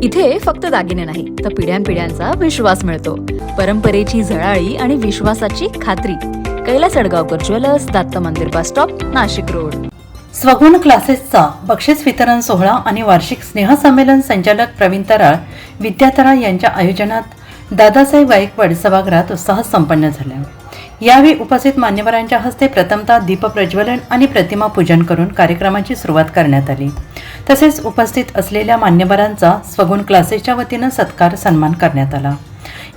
इथे फक्त दागिने नाही तर पिढ्यानपिढ्यांचा विश्वास मिळतो. परंपरेची झळाळी आणि विश्वासाची खात्री. कैलास अडगावकर ज्वेलर्स, दत्त मंदिर बस स्टॉप, नाशिक रोड. स्वगुण क्लासेसचा बक्षीस वितरण सोहळा आणि वार्षिक स्नेहसंमेलन संचालक प्रवीण तराळ, विद्या तराळ यांच्या आयोजनात दादासाहेब गायकवाड सभागृहात उत्साहात संपन्न झाला. यावेळी उपस्थित मान्यवरांच्या हस्ते प्रथमतः दीपप्रज्वलन आणि प्रतिमा पूजन करून कार्यक्रमाची सुरुवात करण्यात आली. तसेच उपस्थित असलेल्या मान्यवरांचा स्वगुण क्लासेसच्या वतीनं सत्कार सन्मान करण्यात आला.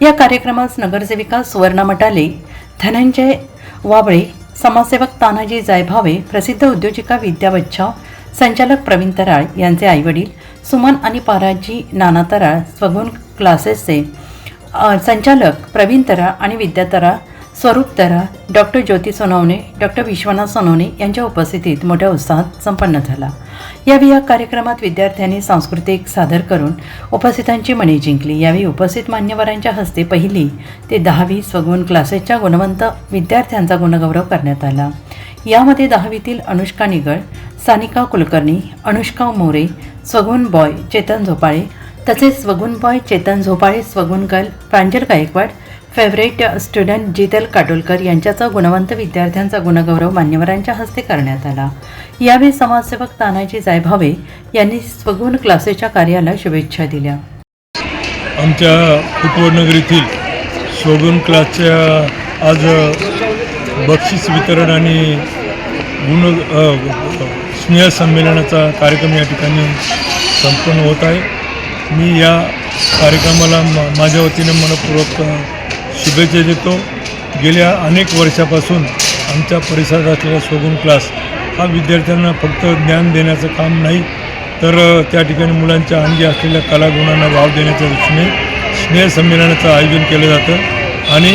या कार्यक्रमास नगरसेविका सुवर्णा मटाले, धनंजय वाबळे, समाजसेवक तानाजी जायभावे, प्रसिद्ध उद्योजिका विद्या बच्छाव, संचालक प्रवीण तराळ यांचे आईवडील सुमन आणि पाराजी नाना तराळ, स्वगुण क्लासेसचे संचालक प्रवीण तराळ आणि विद्या तराळ, स्वरूप तराळ, डॉक्टर ज्योती सोनवणे, डॉक्टर विश्वनाथ सोनवणे यांच्या उपस्थितीत मोठ्या उत्साहात संपन्न झाला. यावेळी या कार्यक्रमात विद्यार्थ्यांनी सांस्कृतिक सादर करून उपस्थितांची मने जिंकली. यावेळी उपस्थित मान्यवरांच्या हस्ते 1ली ते 10वी स्वगुण क्लासेसच्या गुणवंत विद्यार्थ्यांचा गुणगौरव करण्यात आला. यामध्ये 10वीतील अनुष्का निगळ, सानिका कुलकर्णी, अनुष्का मोरे, स्वगुण बॉय चेतन झोपाळे, तसेच स्वगुण बॉय चेतन झोपाळे, स्वगुण गर्ल प्रांजल गायकवाड, फेवरेट स्टुडंट जितेल काटोलकर यांच्याचा गुणवंत विद्यार्थ्यांचा गुणगौरव मान्यवरांच्या हस्ते करण्यात आला. यावेळी समाजसेवक तानाजी जायभावे यांनी स्वगुण क्लासेसच्या कार्याला शुभेच्छा दिल्या. आमच्या उपनगरीतील स्वगुण क्लासच्या आज बक्षीस वितरण आणि स्नेह संमेलनाचा कार्यक्रम या ठिकाणी संपन्न होत आहे. मी या कार्यक्रमाला माझ्या वतीने मनपूर्वक शुभेच्छा देतो. गेल्या अनेक वर्षापासून आमच्या परिसरात असलेला स्वगुण क्लास हा विद्यार्थ्यांना फक्त ज्ञान देण्याचं काम नाही, तर त्या ठिकाणी मुलांच्या अंगी असलेल्या कलागुणांना वाव देण्याच्या दृष्टीने स्नेहसंमेलनाचं आयोजन केलं जातं आणि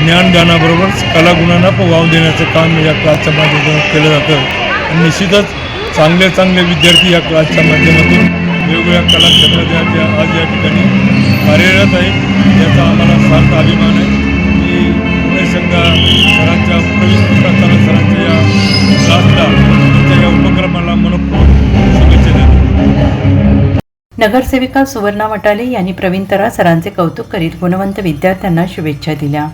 ज्ञानदानाबरोबरच कलागुणांना पण वाव देण्याचं काम या क्लासच्या माध्यमातून केलं जातं. आणि निश्चितच चांगले विद्यार्थी या क्लासच्या माध्यमातून वेगवेगळ्या कला क्षेत्रात आज या ठिकाणी कार्यरत आहेत. याचा आम्हाला सार्थ अभिमान आहे. मी पुणे संघा सरांच्या प्रवीण सरांच्या या क्लासला, त्यांच्या या उपक्रमाला मनपूर्वक शुभेच्छा देतो. नगरसेविका सुवर्णा मटाले यांनी प्रवीण तराळ सरांचे कौतुक करीत गुणवंत विद्यार्थ्यांना शुभेच्छा दिल्या.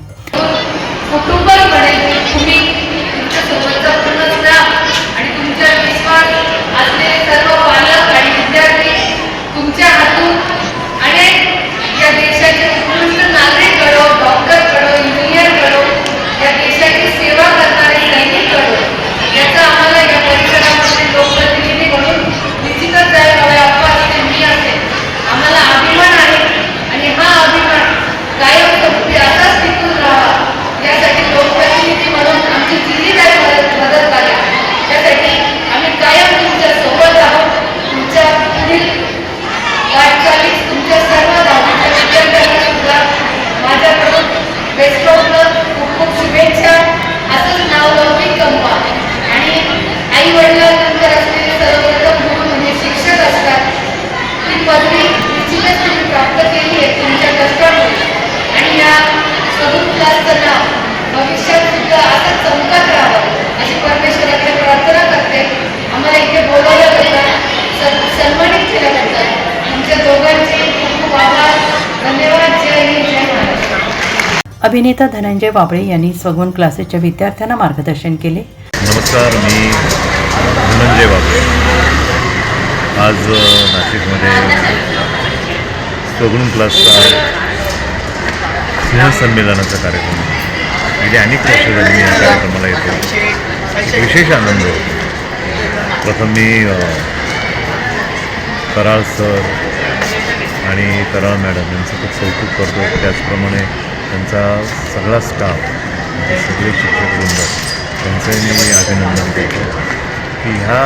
अभिनेता धनंजय वाबळे यांनी स्वगुण क्लासेसच्या विद्यार्थ्यांना मार्गदर्शन केले. नमस्कार, मी धनंजय वाबळे. आज नाशिकमध्ये स्वगुण क्लासचा स्नेहसंमेलनाचा कार्यक्रम. गेली अनेक वर्ष झाली मी या कार्यक्रमाला येतो. विशेष आनंद होतो. प्रथम मी तराळ सर आणि तराळ मॅडम यांचं खूप कौतुक करतो. त्याचप्रमाणे त्यांचा सगळा स्टाफ, सगळे शिक्षकवृंद त्यांचंही मी अभिनंदन करतो की ह्या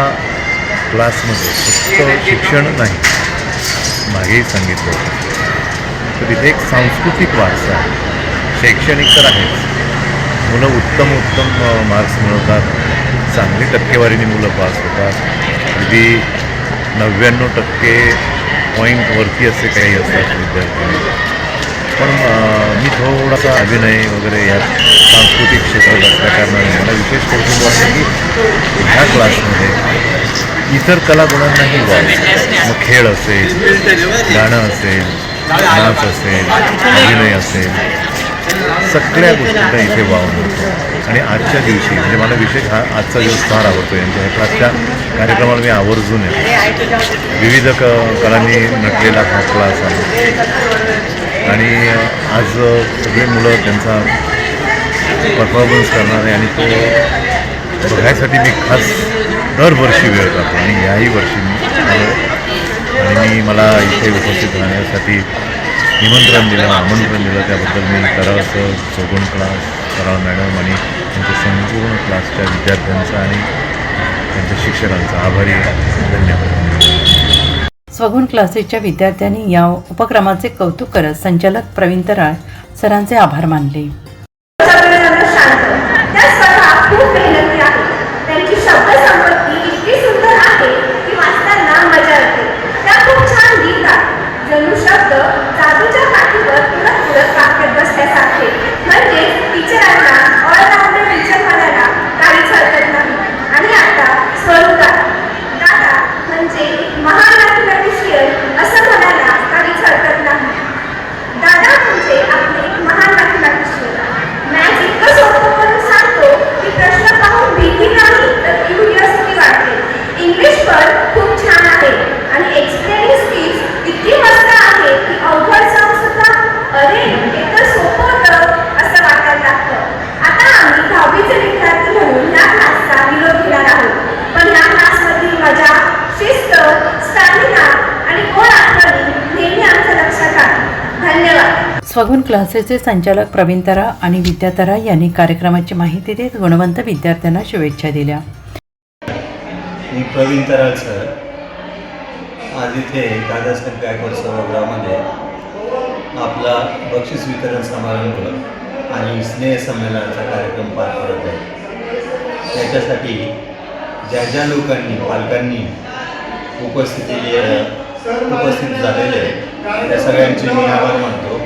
क्लासमध्ये फक्त शिक्षण नाही, मागेही सांगितलं होतं तर इथे एक सांस्कृतिक वारसा आहे. शैक्षणिक तर आहेच, मुलं उत्तम मार्क्स मिळवतात, चांगली टक्केवारीने मुलं पास होतात. अगदी 99% पॉईंटवरती असे काही असतात विद्यार्थी. पण मी थोडासा अभिनय वगैरे या सांस्कृतिक क्षेत्रात असल्याकारणाने मला विशेष कौतुक वाटतं की ह्या क्लासमध्ये इतर कलागुणांनाही वाव, मग खेळ असेल, गाणं असेल, नाच असेल, अभिनय असेल, सगळ्या गोष्टींना इथे वाव मिळतो. आणि आजच्या दिवशी म्हणजे मला विशेष आजचा दिवस फार आवडतो. यांच्या ह्या क्लासच्या कार्यक्रमाला मी आवर्जून येतो. विविध कलांनी नटलेला हा क्लास आहे आणि आज सगळे मुलं त्यांचा परफॉर्मन्स करणार आहे आणि तो बघायसाठी मी खास दरवर्षी वेळ करतो आणि याही वर्षी मी आलो आणि मला इथे उपस्थित राहण्यासाठी आमंत्रण दिलं त्याबद्दल मी करावचं सोगुण क्लास, कराव मॅडम आणि त्यांच्या संपूर्ण क्लासच्या विद्यार्थ्यांचा आणि त्यांच्या शिक्षकांचा आभारी आहे. धन्यवाद. स्वगुण क्लासेसच्या विद्यार्थ्यांनी या उपक्रमाचे कौतुक करत संचालक प्रवीण तराळ सरांचे आभार मानले. त्या स्वतः खूप मेहनती आहेत. त्यांची शब्दसंपत्ती इतकी सुंदर आहे की वाचताना मजा येते. त्या खूप छान लिहितात. जणू शब्द जादूच्या काठीवर तुरत तुरत वाक्यात बसल्यासारखे. म्हणजे टीचरांना ऑलराऊंडर टीचर म्हणायला काहीच हरकत नाही. आणि आता स्वरूपात दादा म्हणजे महान मॅथमॅटिशियन असं म्हणायला काहीच हरकत नाही. दादा म्हणजे आपले महान मॅथमॅटिशियन. मॅथ्स इतकं सोपं करून सांगतो की प्रश्न पाहून भीती नाही तर क्युरिओसिटी वाटते. इंग्लिश पण खूप छान आहे आणि एक्सप्लेनिंग स्किल्स इतकी मस्त आहे की अवघड सम सुद्धा अरे हे तर सोपं होतं असं वाटायला लागतं. आता आम्ही 10वीचे विद्यार्थी म्हणून या क्लासचा निरोप घेणार आहोत. पण या क्लासमधील मजा, शिस्त, स्टॅमिना आणि गोड आठवणी नेहमी आमच्या लक्षात आहे. धन्यवाद. स्वगुण क्लासेसचे संचालक प्रवीण तराळ आणि विद्या तराळ यांनी कार्यक्रमाची माहिती देत गुणवंत विद्यार्थ्यांना शुभेच्छा दिल्या. मी प्रवीण तराळ सर. आज इथे दादासाहेब गायकवाड सभागृहामध्ये आपला बक्षीस वितरण समारंभ आणि स्नेहसंमेलनाचा कार्यक्रम पार पडत आहे. त्याच्यासाठी ज्या ज्या लोकांनी पालकांनी उपस्थित झालेले त्या सगळ्यांचे मी आभार मानतो.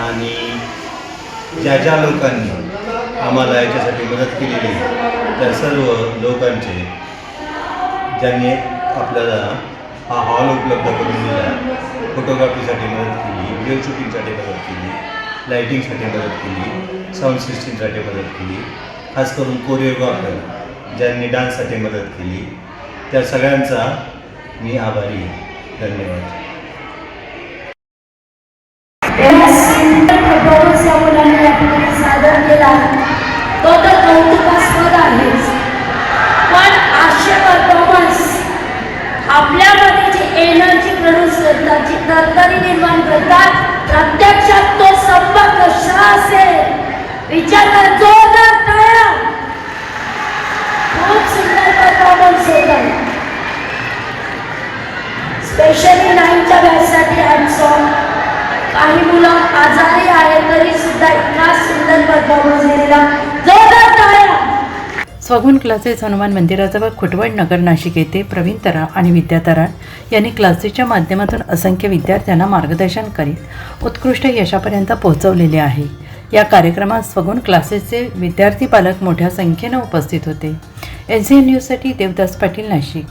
आणि ज्या ज्या लोकांनी आम्हाला याच्यासाठी मदत केलेली त्या सर्व लोकांचे, ज्यांनी आपल्याला हा हॉल उपलब्ध करून दिला, फोटोग्राफीसाठी मदत केली, व्हिडिओ शूटिंगसाठी मदत केली, लाईटिंगसाठी मदत केली, साऊंड सिस्टीमसाठी मदत केली, खास करून कोरिओग्राफर ज्यांनी डान्ससाठी मदत केली, त्या सगळ्यांचा मी आभारी आहे. धन्यवाद. परफॉर्मन्स या मुलांनी या ठिकाणी सादर केला तो तर कौतुकास्पद आहेच. पण असे परफॉर्मन्स आपल्यामध्ये जी एनर्जी प्रोड्यूस करतात, जी तरतरी निर्माण करतात, प्रत्यक्षात तो संप कसा असेल विचार कर. जोरदार टाळ्या. खूप सुंदर परफॉर्मन्स होता. स्पेशली 9च्या बॅचसाठी हॅन्डसॉम. काही मुलं आजारी आहेत तरी सुद्धा इतका सुंदर परफॉर्मन्स दिलेला. जोरदार टाळ्या. स्वगुण क्लासेस हनुमान मंदिराजवळ खुटवड नगर नाशिक येथे प्रवीण तराळ आणि विद्या तराळ यांनी क्लासेसच्या माध्यमातून असंख्य विद्यार्थ्यांना मार्गदर्शन करीत उत्कृष्ट यशापर्यंत पोहोचवलेले आहे. या कार्यक्रमात स्वगुण क्लासेसचे विद्यार्थी पालक मोठ्या संख्येनं उपस्थित होते. NCN न्यूजसाठी देवदास पाटील, नाशिक.